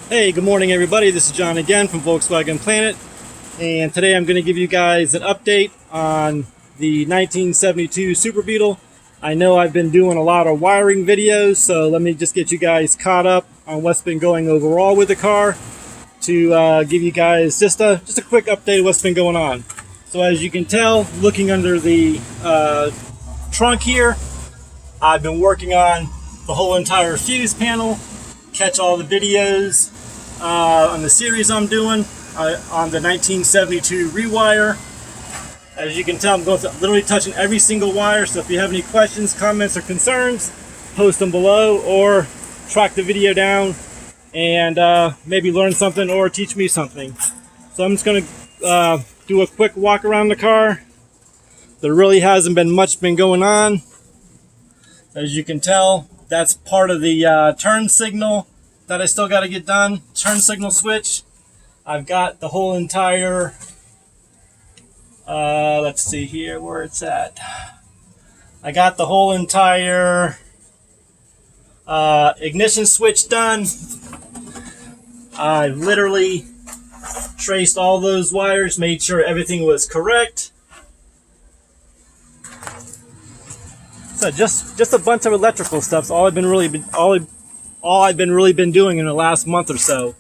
Hey, good morning everybody. This is John again from Volkswagen Planet, and today I'm going to give you guys an update on the 1972 Super Beetle. I know I've been doing a lot of wiring videos, so let me just get you guys caught up on what's been going overall with the car to give you guys just a quick update of what's been going on. So as you can tell, looking under the trunk here, I've been working on the whole entire fuse panel, catch all the videos on the series I'm doing on the 1972 rewire. As you can tell, I'm going through, literally touching every single wire, so if you have any questions, comments, or concerns, post them below or track the video down and maybe learn something or teach me something. So I'm just going to do a quick walk around the car. There really hasn't been much going on. As you can tell, that's part of the turn signal that I still got to get done. Turn signal switch. I've got the whole entire, let's see here where it's at. I got the whole entire ignition switch done. I literally traced all those wires, made sure everything was correct. So just a bunch of electrical stuff. So all I've been really been doing in the last month or so.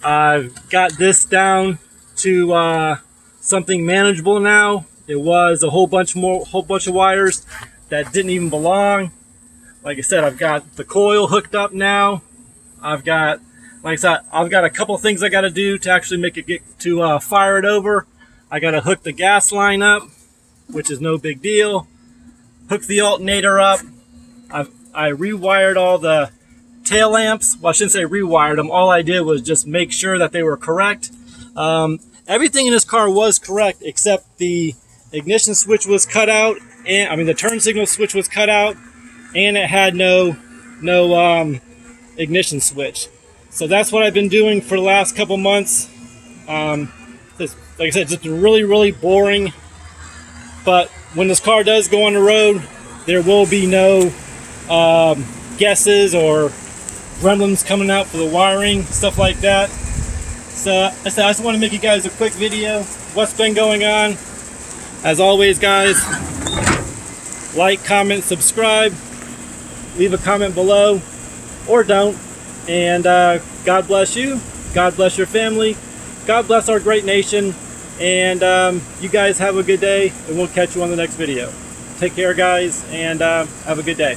I've got this down to something manageable now. It was a whole bunch of wires that didn't even belong. Like I said, I've got the coil hooked up now. I've got, like I said, I've got a couple of things I got to do to actually make it get to fire it over. I got to hook the gas line up, which is no big deal. Hook the alternator up. I rewired all the tail lamps. Well, I shouldn't say rewired them. All I did was just make sure that they were correct. Everything in this car was correct except the ignition switch was cut out, and I mean the turn signal switch was cut out, and it had no ignition switch. So that's what I've been doing for the last couple months. Like I said, it's just really boring. But when this car does go on the road, there will be no guesses or gremlins coming out for the wiring, stuff like that. So I just want to make you guys a quick video, what's been going on. As always guys, like, comment, subscribe, leave a comment below or don't, and God bless you, God bless your family, God bless our great nation, and you guys have a good day, and we'll catch you on the next video. Take care guys, and have a good day.